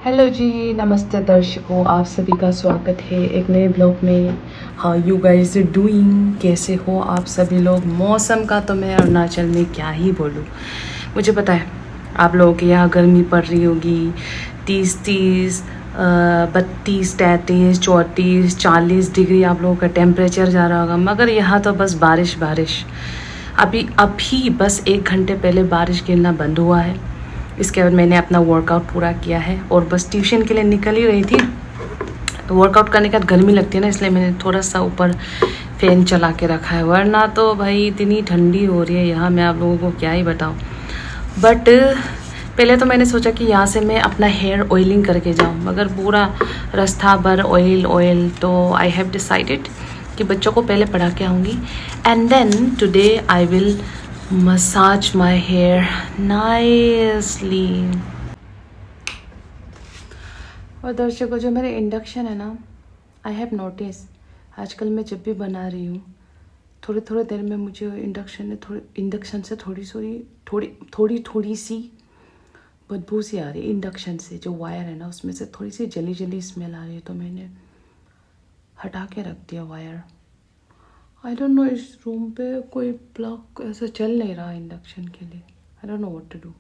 Hello जी, नमस्ते दर्शकों, आप सभी का स्वागत है एक नए ब्लॉग में। हाउ यू गाइज डूइंग, कैसे हो आप सभी लोग। मौसम का तो मैं अरुणाचल में क्या ही बोलूँ। मुझे पता है आप लोगों के यहाँ गर्मी पड़ रही होगी, 30 32 33 34 40 डिग्री आप लोगों का टेम्परेचर जा रहा होगा, मगर यहाँ तो बस बारिश बारिश। अभी बस 1 घंटे पहले बारिश गिरना बंद हुआ है। इसके बाद मैंने अपना वर्कआउट पूरा किया है और बस ट्यूशन के लिए निकल ही रही थी। तो वर्कआउट करने के बाद गर्मी लगती है ना, इसलिए मैंने थोड़ा सा ऊपर फ़ैन चला के रखा है, वरना तो भाई इतनी ठंडी हो रही है यहाँ, मैं आप लोगों को क्या ही बताऊँ। बट पहले तो मैंने सोचा कि यहाँ से मैं अपना हेयर ऑयलिंग करके जाऊँ, मगर पूरा रास्ता भर ऑयल ऑयल। तो आई हैव डिसाइडेड कि बच्चों को पहले पढ़ा के आऊँगी and then today I will massage my hair nicely. और दर्शकों, जो मेरे इंडक्शन है ना, आई हैव नोटिस आजकल मैं जब भी बना रही हूँ थोड़ी थोड़ी देर में मुझे इंडक्शन से थोड़ी सी बदबू सी आ रही है। इंडक्शन से जो वायर है ना, उसमें से थोड़ी सी जली जली स्मेल आ रही है, तो मैंने हटा के रख दिया वायर। आई डोंट नो, इस रूम पे कोई प्लग ऐसा चल नहीं रहा इंडक्शन के लिए। I don't know what to do.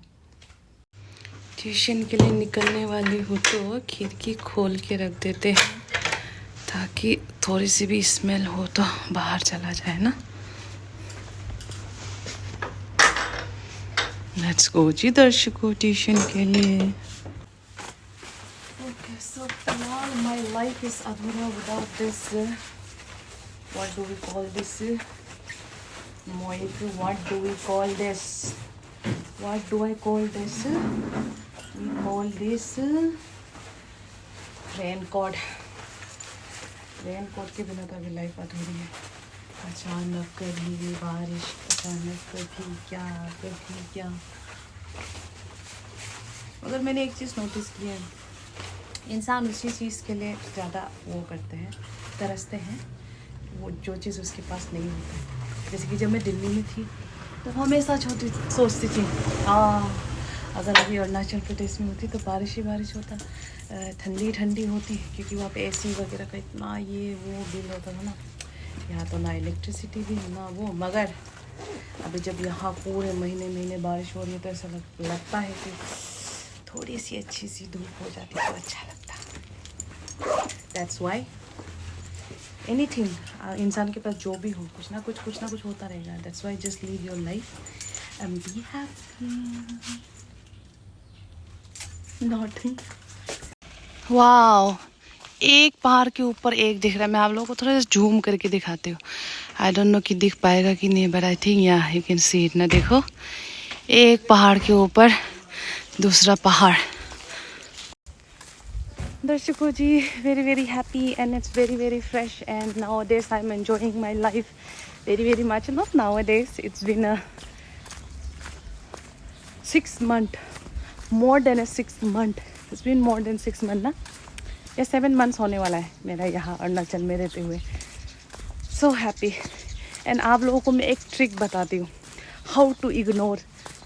Tuition के लिए निकलने वाली हूँ तो खिड़की खोल के रख देते हैं ताकि थोड़ी सी भी स्मेल हो तो बाहर चला जाए ना। लेट्स गो जी दर्शकों, ट्यूशन के लिए। ओके, सो फिलहाल माय लाइफ इज अधूरा without this, what do we call this, Mohit, what do we call this, what do I call this, we call this raincoat. Raincoat के बिना तो अभी लाइफ अधूरी है। अचानक कभी बारिश, अचानक कभी क्या। मगर मैंने एक चीज़ नोटिस की है, इंसान उसी चीज़ के लिए ज़्यादा वो करते हैं, तरसते हैं, वो जो चीज़ उसके पास नहीं होता है। जैसे कि जब मैं दिल्ली में थी तो हमेशा सोचती थी अगर अभी अरुणाचल प्रदेश में होती तो बारिश ही बारिश होता, ठंडी ठंडी होती, क्योंकि वहाँ पे एसी वगैरह का इतना ये वो बिल होता था ना। यहाँ तो ना इलेक्ट्रिसिटी भी ना वो, मगर अभी जब यहाँ पूरे महीने बारिश हो रही है तो ऐसा लगता है कि थोड़ी सी अच्छी सी धूप हो जाती तो अच्छा लगता। दैट्स वाई एनीथिंग, इंसान के पास जो भी हो, कुछ ना कुछ होता रहेगा। That's why just leave your life and be happy. Nothing. Wow, एक पहाड़ के ऊपर एक दिख रहा है। मैं आप लोगों को थोड़ा सा जूम करके दिखाती हूँ। आई डोंट नो कि दिख पाएगा कि नहीं, बट आई थिंक यहाँ यू कैन सी इट ना। देखो, एक पहाड़ के ऊपर दूसरा पहाड़। दर्शकों जी, very very happy and it's very very fresh and now days I am enjoying my life very very much. Not now days, it's been a 6 month, more than a 6 month, it's been more than 6 month ना, या 7 months होने वाला है मेरा यहाँ अरुणाचल में रहते हुए। So happy. एंड आप लोगों को मैं एक ट्रिक बताती हूँ, how to ignore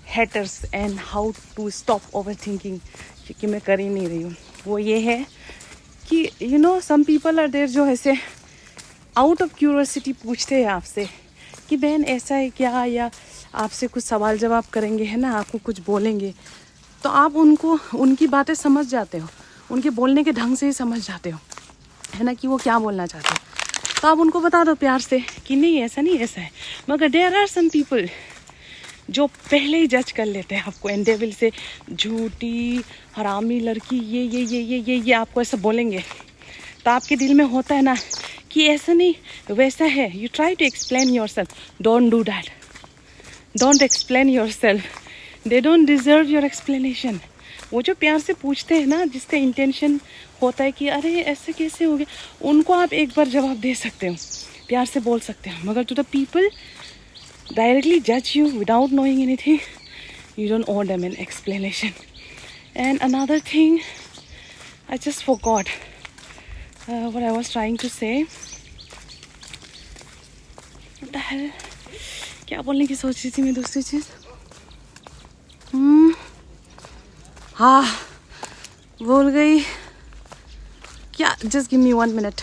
haters and how to stop overthinking, क्योंकि मैं कर ही नहीं रही हूँ। वो ये है कि you know some people are there जो ऐसे आउट ऑफ क्यूरियोसिटी पूछते हैं आपसे कि बहन ऐसा है क्या, या आपसे कुछ सवाल जवाब करेंगे, है ना, आपको कुछ बोलेंगे, तो आप उनको उनकी बातें समझ जाते हो, उनके बोलने के ढंग से ही समझ जाते हो, है ना, कि वो क्या बोलना चाहते हो। तो आप उनको बता दो प्यार से कि नहीं ऐसा नहीं, ऐसा है। मगर देयर आर सम पीपल जो पहले ही जज कर लेते हैं आपको, एंड दे विल से झूठी हरामी लड़की, ये आपको ऐसा बोलेंगे। तो आपके दिल में होता है ना कि ऐसा नहीं वैसा है। You try to explain yourself, don't do that, don't explain yourself, they don't deserve your explanation. वो जो प्यार से पूछते हैं ना, जिसका इंटेंशन होता है कि अरे ऐसे कैसे हो गया, उनको आप एक बार जवाब दे सकते हो, प्यार से बोल सकते हो। मगर to the people directly judge you without knowing anything, you don't owe them an explanation. And another thing, I just forgot what I was trying to say. What the hell? क्या बोलने की सोच रही थी मैं, दूसरी चीज़। हाँ, भूल गई क्या, जस्ट गिव मी 1 मिनट।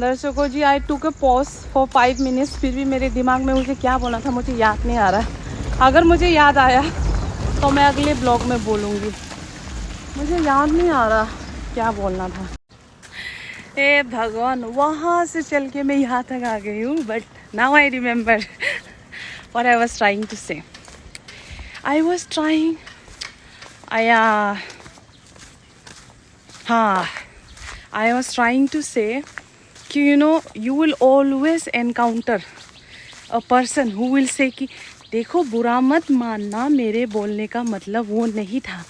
दर्शकों जी, आई टूक अ पॉज फॉर 5 मिनट्स। फिर भी मेरे दिमाग में मुझे क्या बोलना था मुझे याद नहीं आ रहा। अगर मुझे याद आया तो मैं अगले ब्लॉग में बोलूँगी। मुझे याद नहीं आ रहा क्या बोलना था। ए भगवान, वहाँ से चल के मैं यहाँ तक आ गई हूँ, but now I remember what I was trying to say. I was trying I was trying to say कि you will always encounter a person who will say कि देखो बुरा मत मानना, मेरे बोलने का मतलब वो नहीं था,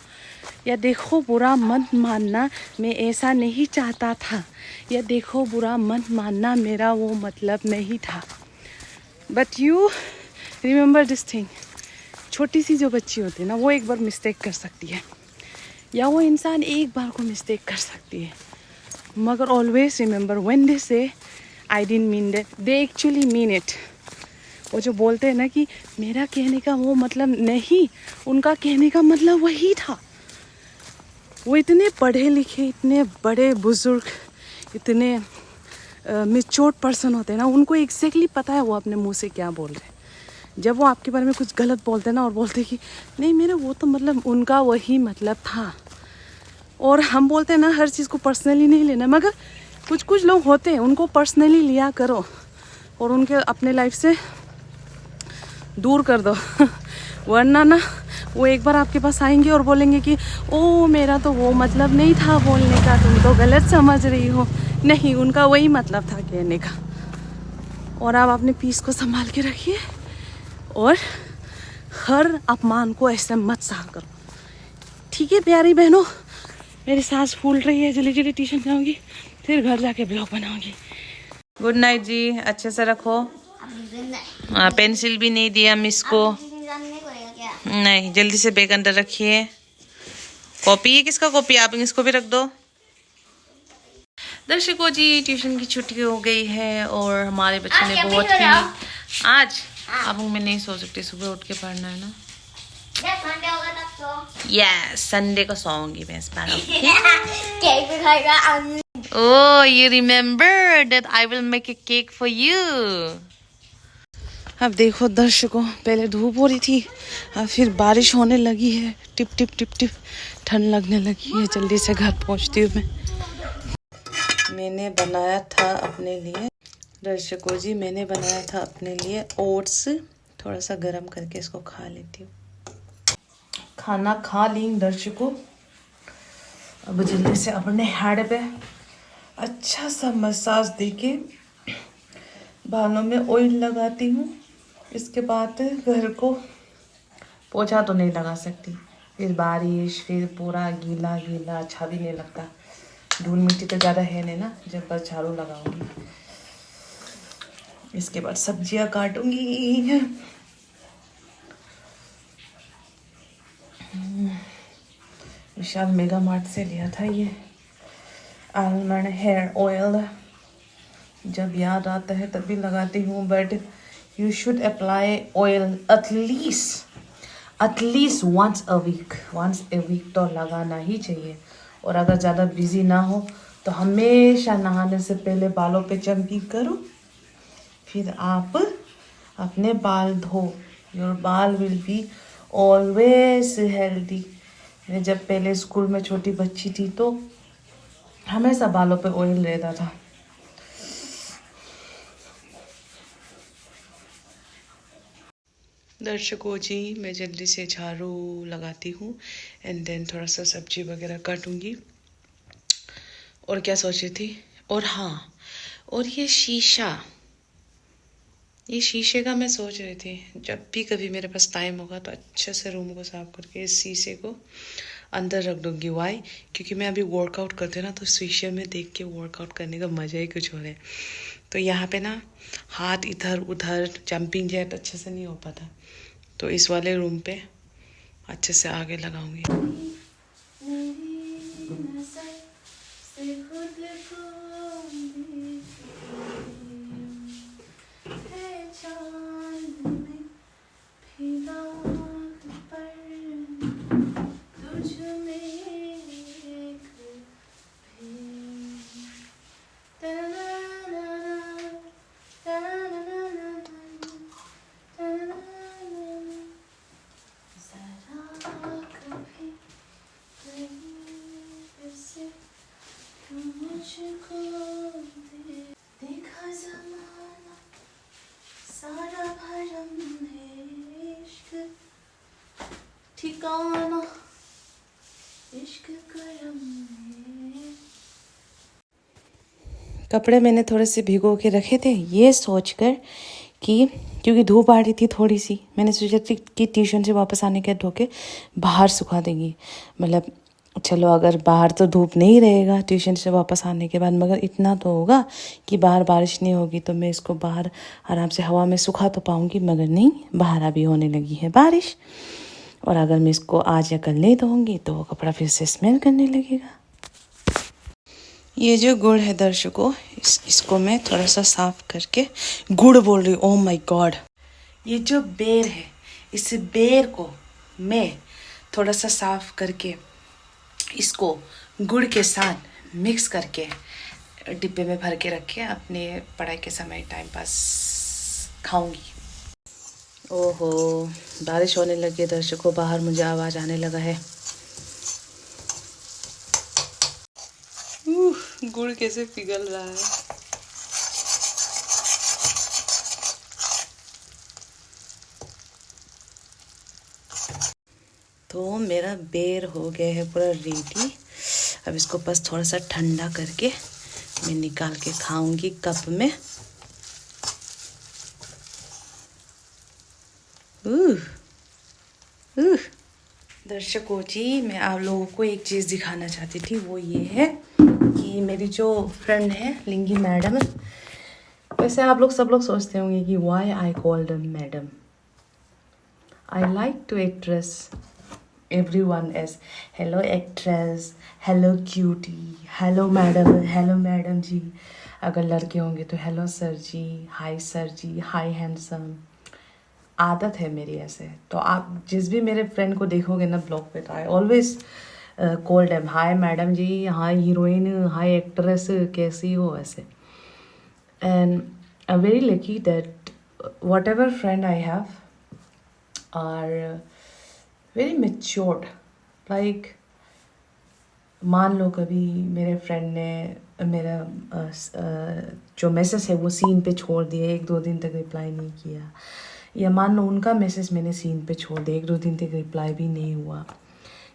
या देखो बुरा मत मानना मैं ऐसा नहीं चाहता था, या देखो बुरा मत मानना मेरा वो मतलब नहीं था। But you remember this thing, छोटी सी जो बच्ची होती है ना, वो एक बार मिस्टेक कर सकती है, या वो इंसान एक बार को मिस्टेक कर सकती है, मगर ऑलवेज रिमेंबर व्हेन दे से I didn't mean that, they actually mean it. वो जो बोलते हैं ना कि मेरा कहने का वो मतलब नहीं, उनका कहने का मतलब वही था। वो इतने पढ़े लिखे, इतने बड़े बुजुर्ग, इतने मैच्योर्ड पर्सन होते हैं ना, उनको एग्जैक्टली पता है वो अपने मुंह से क्या बोल रहे हैं। जब वो आपके बारे में कुछ गलत बोलते हैं ना और बोलते हैं कि नहीं मेरा वो तो मतलब उनका वही मतलब था, और हम बोलते हैं ना हर चीज़ को पर्सनली नहीं लेना, मगर कुछ कुछ लोग होते हैं उनको पर्सनली लिया करो और उनके अपने लाइफ से दूर कर दो वरना ना वो एक बार आपके पास आएंगे और बोलेंगे कि ओ मेरा तो वो मतलब नहीं था बोलने का, तुम तो गलत समझ रही हो। नहीं, उनका वही मतलब था कहने का। और आप अपने पीस को संभाल के रखिए और हर अपमान को ऐसे मत सहा करो, ठीक है प्यारी बहनों। मेरी सांस फूल रही है, जल्दी जल्दी ट्यूशन जाऊंगी, फिर घर जाके ब्लॉग बनाऊंगी। गुड नाइट जी, अच्छे से रखो। पेंसिल भी नहीं दिया मिस को। नहीं, जल्दी से बैग अंदर रखिए। कॉपी, किसका कॉपी, आप इसको भी रख दो। दर्शकों जी, ट्यूशन की छुट्टी हो गई है और हमारे बच्चे ने बहुत ही आज अब मैं नहीं सो सकती, सुबह उठ के पढ़ना है ना। यस, संडे को सोऊंगी मैं इस बार। Oh, you remember that I will make a cake for you. अब देखो दर्शकों, पहले धूप हो रही थी, अब फिर बारिश होने लगी है, टिप टिप टिप टिप, ठंड लगने लगी है। जल्दी से घर पहुंचती हूँ मैं। मैंने बनाया था अपने लिए, दर्शकों जी मैंने बनाया था अपने लिए ओट्स, थोड़ा सा गर्म करके इसको खा लेती हूँ। खाना खा ली दर्शकों, अब जल्दी से अपने हेड पे अच्छा सा मसाज देके बालों में ऑयल लगाती हूँ। इसके बाद घर को पोछा तो नहीं लगा सकती, फिर बारिश, फिर पूरा गीला गीला अच्छा भी नहीं लगता। धूल मिट्टी तो ज़्यादा है नहीं ना, जब बस झाड़ू लगाऊंगी। इसके बाद सब्जियां काटूंगी। विशाल मेगा मार्ट से लिया था ये आलमंड हेयर ऑयल, जब याद आता है तभी लगाती हूँ, but you should apply oil at least once a week तो लगाना ही चाहिए। और अगर ज़्यादा बिजी ना हो तो हमेशा नहाने से पहले बालों पे चम्पी करो, फिर आप अपने बाल धो। योर बाल विल बी ऑलवेज हेल्दी। मैं जब पहले स्कूल में छोटी बच्ची थी तो हमेशा बालों पे ऑयल रहता था। दर्शकों जी, मैं जल्दी से झाड़ू लगाती हूँ एंड देन थोड़ा सा सब्जी वगैरह काटूंगी। और क्या सोच रही थी, और हाँ, और ये शीशे का मैं सोच रही थी जब भी कभी मेरे पास टाइम होगा तो अच्छे से रूम को साफ करके इस शीशे को अंदर रख दूंगी। वाई? क्योंकि मैं अभी वर्कआउट करती हूँ ना, तो शीशे में देख के वर्कआउट करने का मज़ा ही कुछ और है। तो यहाँ पे ना हाथ इधर उधर जंपिंग जैक अच्छे से नहीं हो पाता, तो इस वाले रूम पे अच्छे से आगे लगाऊंगी। मुझको देखा ज़माना सारा भरम है इश्क ठिकाना इश्क करम है। कपड़े मैंने थोड़े से भिगो के रखे थे ये सोचकर कि क्योंकि धूप आ रही थी थोड़ी सी, मैंने सोचा थी कि ट्यूशन से वापस आने के धो के बाहर सुखा देंगी। मतलब चलो अगर बाहर तो धूप नहीं रहेगा ट्यूशन से वापस आने के बाद, मगर इतना तो होगा कि बाहर बारिश नहीं होगी तो मैं इसको बाहर आराम से हवा में सुखा तो पाऊँगी। मगर नहीं, बाहर अभी होने लगी है बारिश, और अगर मैं इसको आज या कल नहीं धोऊंगी तो वो कपड़ा फिर से स्मेल करने लगेगा। ये जो गुड़ है दर्शकों, इसको मैं थोड़ा सा साफ करके, गुड़ बोल रही हूँ, ओह माय गॉड, ये जो बेर है इस बेर को मैं थोड़ा सा साफ करके इसको गुड़ के साथ मिक्स करके डिब्बे में भर के रख के अपने पढ़ाई के समय टाइम पास खाऊंगी। ओहो, बारिश होने लगी है दर्शकों, बाहर मुझे आवाज़ आने लगा है। गुड़ कैसे पिघल रहा है। तो मेरा बेर हो गया है पूरा रेडी। अब इसको बस थोड़ा सा ठंडा करके मैं निकाल के खाऊंगी कप में। दर्शकों जी, मैं आप लोगों को एक चीज़ दिखाना चाहती थी, वो ये है कि मेरी जो फ्रेंड है लिंगी मैडम, वैसे आप लोग सब लोग सोचते होंगे कि why I called madam. I like to actress everyone as hello actress, hello cutie, hello madam जी। अगर लड़के होंगे तो हेलो सर जी, हाय सर जी, हाय हैंडसम। आदत है मेरी ऐसे। तो आप जिस भी मेरे फ्रेंड को देखोगे ना ब्लॉग पे, तो I always called am hi madam ji, hi heroine, hi actress, कैसी हो ऐसे। And I am very lucky that whatever friend I have are very matured. Like मान लो कभी मेरे फ्रेंड ने मेरा जो मैसेज है वो सीन पे छोड़ दिया, 1-2 दिन तक रिप्लाई नहीं किया, या मान लो उनका मैसेज मैंने सीन पे छोड़ दिया, 1-2 दिन तक रिप्लाई भी नहीं हुआ,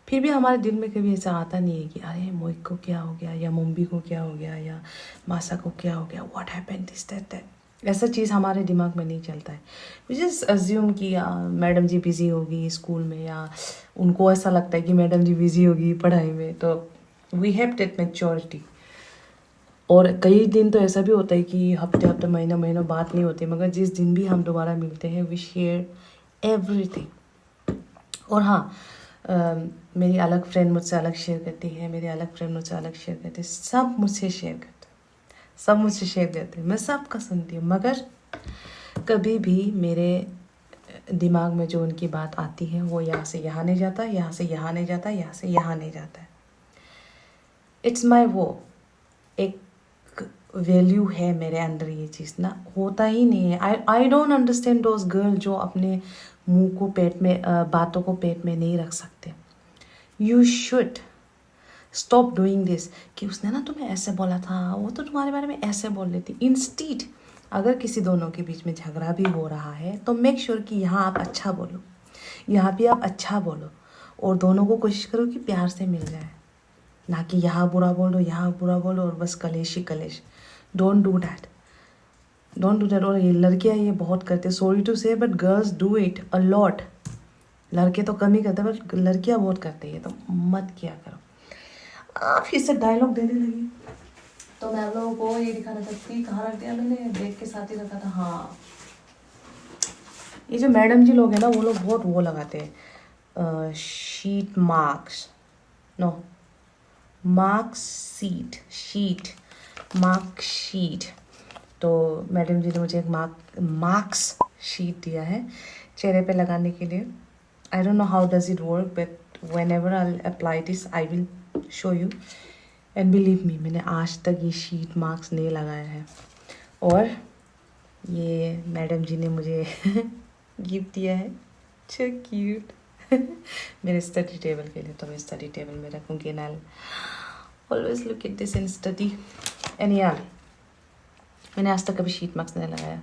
फिर भी हमारे दिल में कभी ऐसा आता नहीं है कि अरे मोइक को क्या हो गया, या मुंबी को क्या हो गया, या मासा को क्या हो गया, व्हाट हैपेंड दिस दैट। ऐसा चीज़ हमारे दिमाग में नहीं चलता है। वी जस्ट अज्यूम कि मैडम जी बिज़ी होगी स्कूल में, या उनको ऐसा लगता है कि मैडम जी बिज़ी होगी पढ़ाई में। तो वी हैव दैट मैच्योरिटी। और कई दिन तो ऐसा भी होता है कि हफ्ते महीना बात नहीं होती, मगर जिस दिन भी हम दोबारा मिलते हैं वी शेयर एवरीथिंग। और हाँ, मेरी अलग फ्रेंड मुझसे अलग शेयर करती है, मेरे अलग फ्रेंड मुझसे अलग शेयर करते हैं, सब मुझसे शेयर करते हैं, सब मुझसे शेयर करते हैं, मैं सबका सुनती हूँ। मगर कभी भी मेरे दिमाग में जो उनकी बात आती है वो यहाँ से यहाँ नहीं जाता, यहाँ से यहाँ नहीं जाता, यहाँ से यहाँ नहीं जाता है। इट्स माई वो एक वैल्यू है मेरे अंदर, ये चीज़ ना होता ही नहीं है। I don't understand those girl जो अपने मुंह को पेट में, बातों को पेट में नहीं रख सकते। You should stop doing this कि उसने ना तुम्हें ऐसे बोला था, वो तो तुम्हारे बारे में ऐसे बोल रही थी। इंस्टीड अगर किसी दोनों के बीच में झगड़ा भी हो रहा है तो मेक श्योर कि यहाँ आप अच्छा बोलो, यहाँ भी आप अच्छा बोलो, और दोनों को कोशिश करो कि प्यार से मिल जाए, ना कि यहाँ बुरा बोलो, यहाँ बुरा बोलो और बस कलेश ही कलेश। Don't do that, don't do that. और ये लड़कियाँ ये बहुत करते, सॉरी टू से but girls do it a lot. लड़के तो कम ही करते हैं बट लड़कियाँ बहुत करते हैं, तो मत किया करो। आप फिर से डायलॉग देने लगी। तो मैं आप लोगों को ये दिखाना चाहती थी, कहाँ रख दिया मैंने, बैग के साथ ही रखा था। हाँ, ये जो मैडम जी लोग हैं ना, वो लोग बहुत वो लगाते हैं, sheet marks, no marks sheet marksheet. तो मैडम जी ने मुझे एक मार्क्स शीट दिया है चेहरे पे लगाने के लिए। I don't know how does it work, but when ever I apply this I will show you. And believe me, मैंने आज तक ये शीट मार्क्स नहीं लगाया है। और ये मैडम जी ने मुझे गिफ्ट दिया है, सो क्यूट, मेरे स्टडी टेबल के लिए। तो मैं स्टडी टेबल में रखूँगी नाल। Always look at this and study. And या मैंने आज तक कभी शीट मास्क नहीं लगाया।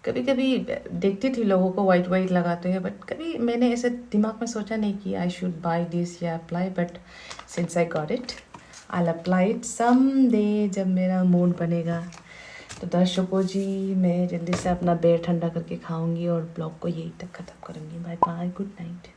कभी कभी देखती थी लोगों को वाइट वाइट लगाते हैं, बट कभी मैंने ऐसे दिमाग में सोचा नहीं कि आई शुड बाय दिस या apply, but since I got it I will apply it some day जब मेरा मूड बनेगा। तो दर्शकों जी, मैं जल्दी से अपना बेड ठंडा करके खाऊंगी और ब्लॉग को यही तक ख़त्म करूँगी। Bye bye, good night.